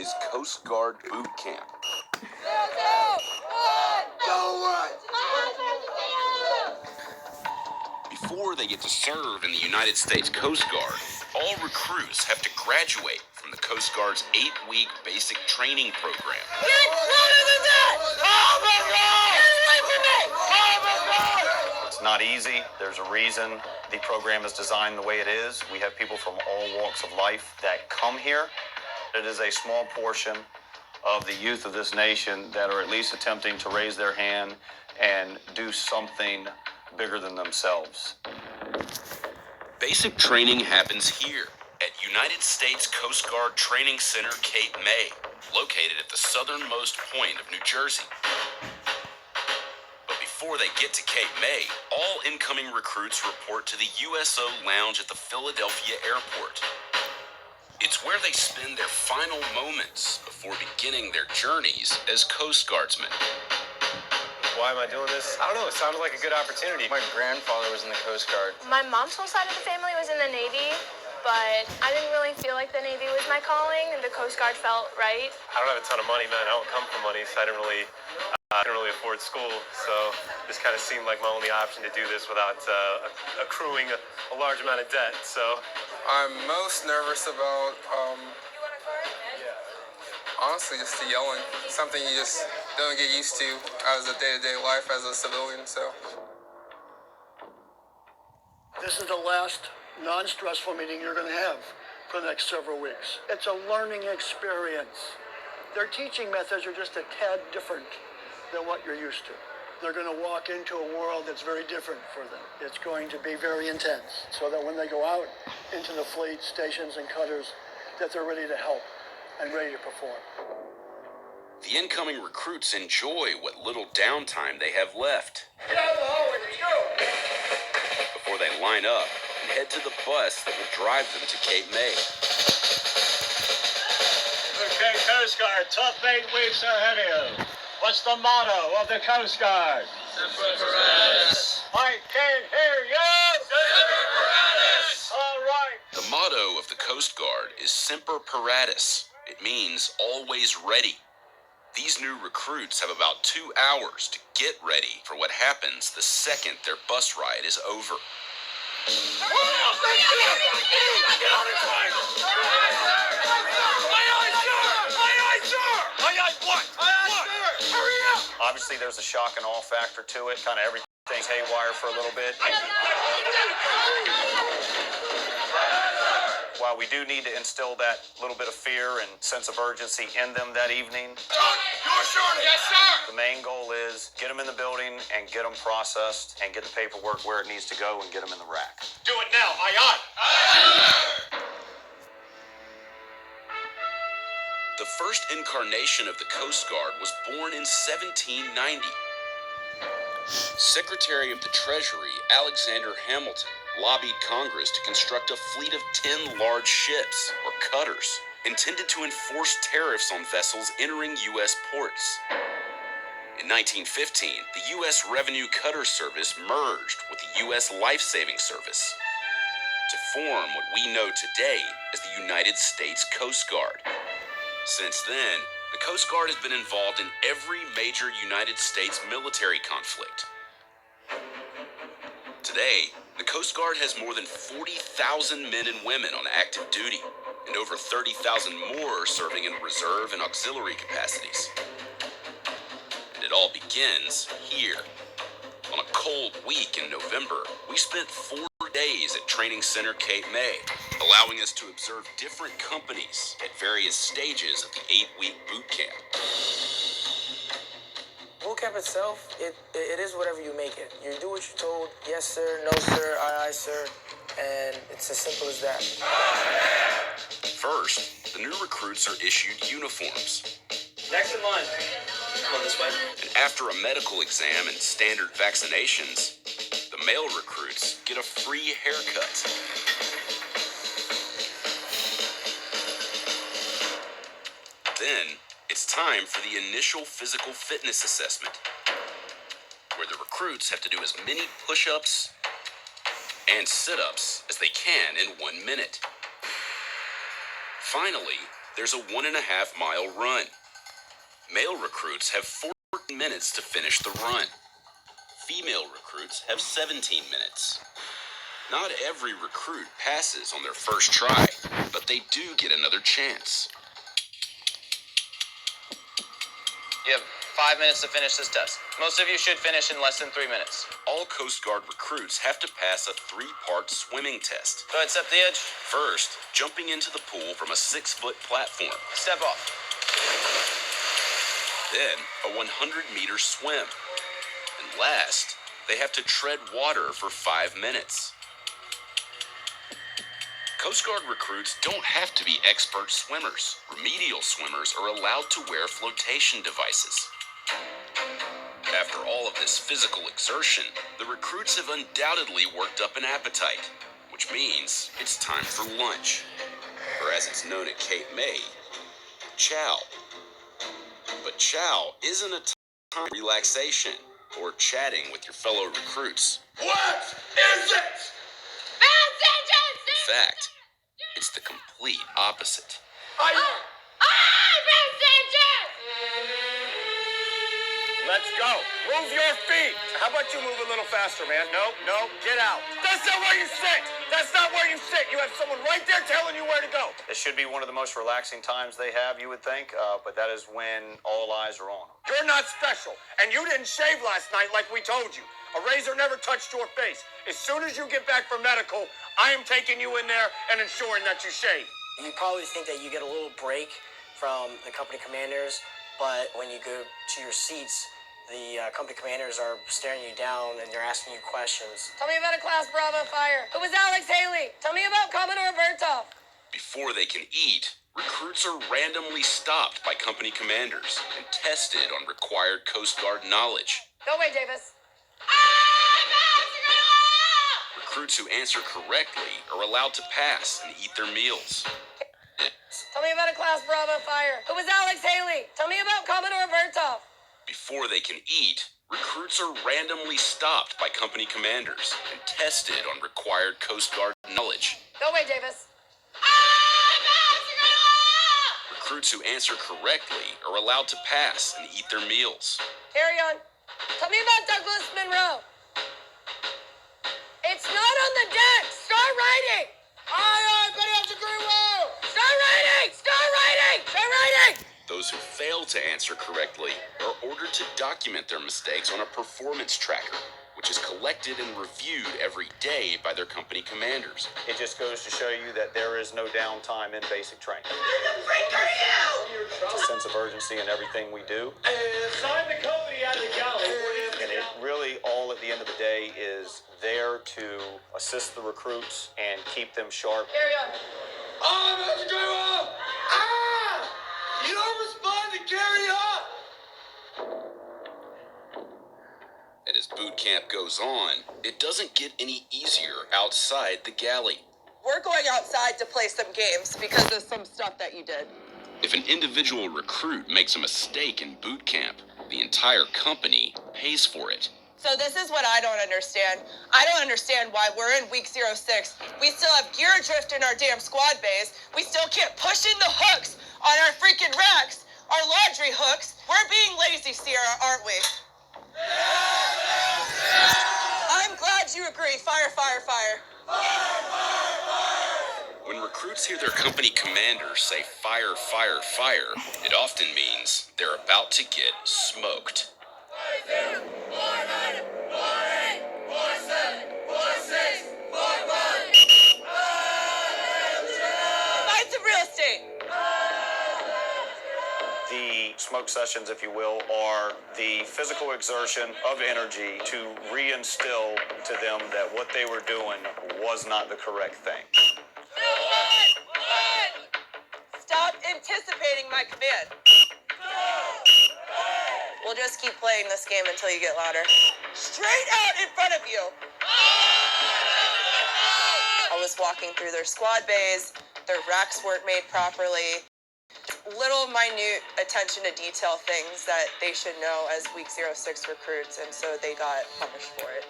is Coast Guard Boot Camp. Before they get to serve in the United States Coast Guard, all recruits have to graduate from the Coast Guard's 8-week basic training program. It's not easy. There's a reason the program is designed the way it is. We have people from all walks of life that come here. It is a small portion of the youth of this nation that are at least attempting to raise their hand and do something bigger than themselves. Basic training happens here at United States Coast Guard Training Center Cape May, located at the southernmost point of New Jersey. But before they get to Cape May, all incoming recruits report to the USO Lounge at the Philadelphia airport. It's where they spend their final moments before beginning their journeys as Coast Guardsmen. Why am I doing this? I don't know. It sounded like a good opportunity. My grandfather was in the Coast Guard. My mom's whole side of the family was in the Navy, but I didn't really feel like the Navy was my calling, and the Coast Guard felt right. I don't have a ton of money, man. I don't come from money, so I didn't really afford school. So this kind of seemed like my only option to do this without accruing a large amount of debt. So I'm most nervous about, honestly, just the yelling. Something you just don't get used to as a day-to-day life as a civilian, so. This is the last non-stressful meeting you're going to have for the next several weeks. It's a learning experience. Their teaching methods are just a tad different than what you're used to. They're going to walk into a world that's very different for them. It's going to be very intense, so that when they go out into the fleet, stations, and cutters, that they're ready to help and ready to perform. The incoming recruits enjoy what little downtime they have left. Get out of the hallway, let's go! Before they line up and head to the bus that will drive them to Cape May. Okay, Coast Guard, tough 8 weeks ahead of you. What's the motto of the Coast Guard? Semper Paratus. I can't hear you! Semper Paratus. All right. The motto of the Coast Guard is Semper Paratus. It means always ready. These new recruits have about 2 hours to get ready for what happens the second their bus ride is over. Obviously, there's a shock and awe factor to it. Kind of everything's haywire for a little bit. While we do need to instill that little bit of fear and sense of urgency in them that evening, Yes, sir! the main goal is get them in the building and get them processed and get the paperwork where it needs to go and get them in the rack. do it now. Aye, aye. The first incarnation of the Coast Guard was born in 1790. Secretary of the Treasury Alexander Hamilton lobbied Congress to construct a fleet of 10 large ships, or cutters, intended to enforce tariffs on vessels entering U.S. ports. In 1915, the U.S. Revenue Cutter Service merged with the U.S. Life-Saving Service to form what we know today as the United States Coast Guard. Since then, the Coast Guard has been involved in every major United States military conflict. Today, the Coast Guard has more than 40,000 men and women on active duty, and over 30,000 more serving in reserve and auxiliary capacities. And it all begins here. On a cold week in November, we spent 4 days at Training Center Cape May, allowing us to observe different companies at various stages of the 8-week boot camp. Boot camp itself, it is whatever you make it. You do what you're told, yes sir, no sir, aye sir, and it's as simple as that. First, the new recruits are issued uniforms. Next in line. Come on this way. And after a medical exam and standard vaccinations, the male recruits get a free haircut. Then, it's time for the initial physical fitness assessment, where the recruits have to do as many push-ups and sit-ups as they can in 1 minute. Finally, there's a 1.5 mile run. Male recruits have 14 minutes to finish the run. Female recruits have 17 minutes. Not every recruit passes on their first try, but they do get another chance. You have 5 minutes to finish this test. Most of you should finish in less than 3 minutes. All Coast Guard recruits have to pass a 3-part swimming test. Go ahead, step to the edge. First, jumping into the pool from a 6-foot platform. Step off. Then, a 100-meter swim. And last, they have to tread water for 5 minutes. Coast Guard recruits don't have to be expert swimmers. Remedial swimmers are allowed to wear flotation devices. After all of this physical exertion, the recruits have undoubtedly worked up an appetite, which means it's time for lunch. Or as it's known at Cape May, chow. But chow isn't a time of relaxation or chatting with your fellow recruits. What is it? In fact, it's the complete opposite. Let's go. Move your feet. How about you move a little faster, man? No, get out. That's not where you sit. That's not where you sit. You have someone right there telling you where to go. It should be one of the most relaxing times they have, you would think, but that is when all eyes are on them. You're not special, and you didn't shave last night like we told you. A razor never touched your face. As soon as you get back from medical, I am taking you in there and ensuring that you shave. You probably think that you get a little break from the company commanders, but when you go to your seats, the company commanders are staring you down and they're asking you questions. Tell me about a Class Bravo fire. Who was Alex Haley? Tell me about Commodore Bertov. Before they can eat, recruits are randomly stopped by company commanders and tested on required Coast Guard knowledge. Go away, Davis. Recruits who answer correctly are allowed to pass and eat their meals. Tell me about a Class Bravo fire. Who was Alex Haley? Tell me about Commodore Bertov. Before they can eat, recruits are randomly stopped by company commanders and tested on required Coast Guard knowledge. Go away, Davis. Recruits who answer correctly are allowed to pass and eat their meals. Carry on. Tell me about Douglas Monroe. It's not on the deck. Start writing. Aye, Betty Altagrue. Start writing. Start writing. Start writing. Those who fail to answer correctly are ordered to document their mistakes on a performance tracker, which is collected and reviewed every day by their company commanders. It just goes to show you that there is no downtime in basic training. Who the freak are you? It's a sense of urgency in everything we do. Sign the company out of the galley. And it really, all at the end of the day, is there to assist the recruits and keep them sharp. Carry on. I'm Altagrue. You don't respond to carry on. And as boot camp goes on, it doesn't get any easier outside the galley. We're going outside to play some games because of some stuff that you did. If an individual recruit makes a mistake in boot camp, the entire company pays for it. So this is what I don't understand. I don't understand why we're in week 06. We still have gear adrift in our damn squad bays. We still can't push in the hooks on our freaking racks, our laundry hooks. We're being lazy, Sierra, aren't we? I'm glad you agree. Fire, fire, fire. When recruits hear their company commander say fire, fire, fire, it often means they're about to get smoked. Find some real estate. The smoke sessions, if you will, are the physical exertion of energy to reinstill to them that what they were doing was not the correct thing. Stop anticipating my command. We'll just keep playing this game until you get louder. Straight out in front of you. I was walking through their squad bays. Their racks weren't made properly. Little minute attention to detail things that they should know as week 06 recruits, and so they got punished for it.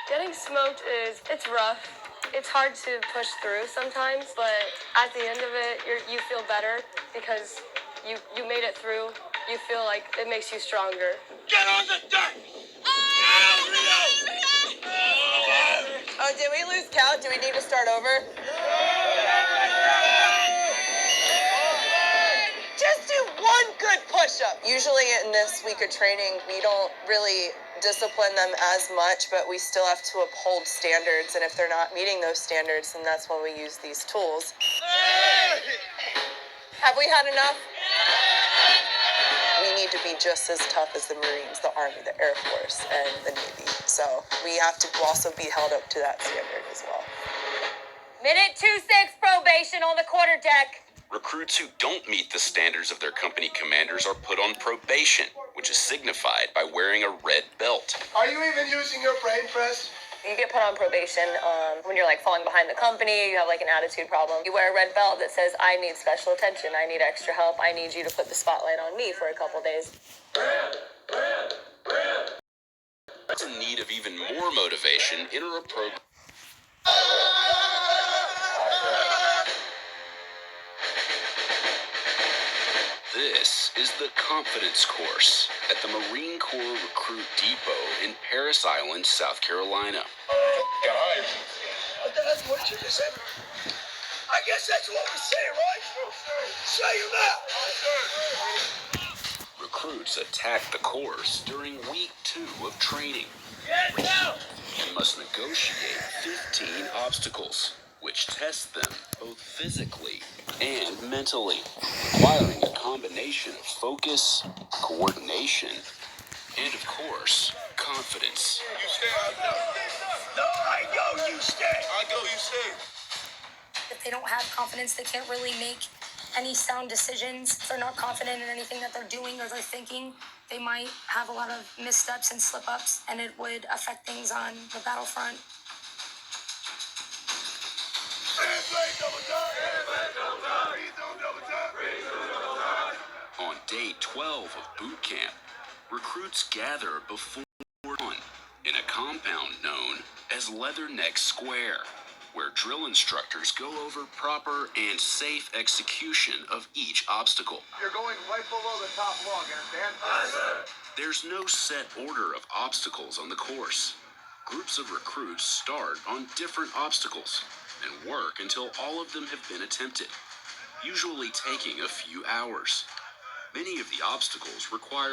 Getting smoked it's rough. It's hard to push through sometimes, but at the end of it, you feel better because you made it through. You feel like it makes you stronger. Get on the deck! Oh, did we lose count? Do we need to start over? Just do one good push-up. Usually in this week of training, we don't really discipline them as much, but we still have to uphold standards, and if they're not meeting those standards, then that's when we use these tools. Have we had enough? We need to be just as tough as the Marines, the Army, the Air Force, and the Navy. So we have to also be held up to that standard as well. Minute 2-6 probation on the quarterdeck. Recruits who don't meet the standards of their company commanders are put on probation, which is signified by wearing a red belt. Are you even using your brain press? You get put on probation when you're like falling behind the company, you have like an attitude problem. You wear a red belt that says, I need special attention, I need extra help, I need you to put the spotlight on me for a couple days. That's in need of even more motivation. Enter a program. This is the Confidence Course at the Marine Corps Recruit Depot in Parris Island, South Carolina. What did you just say? I guess that's what we say, right? Say you now. Recruits attack the course during week 2 of training. You must negotiate 15 obstacles, which test them both physically and mentally, requiring a combination of focus, coordination, and of course, confidence. You stay. No, I go, you stay. I go, you stay. If they don't have confidence, they can't really make any sound decisions. If they're not confident in anything that they're doing or they're thinking, they might have a lot of missteps and slip-ups, and it would affect things on the battlefront. On day 12 of boot camp, recruits gather before dawn in a compound known as Leatherneck Square, where drill instructors go over proper and safe execution of each obstacle. You're going right below the top log, understand? There's no set order of obstacles on the course. Groups of recruits start on different obstacles and work until all of them have been attempted, usually taking a few hours. Many of the obstacles require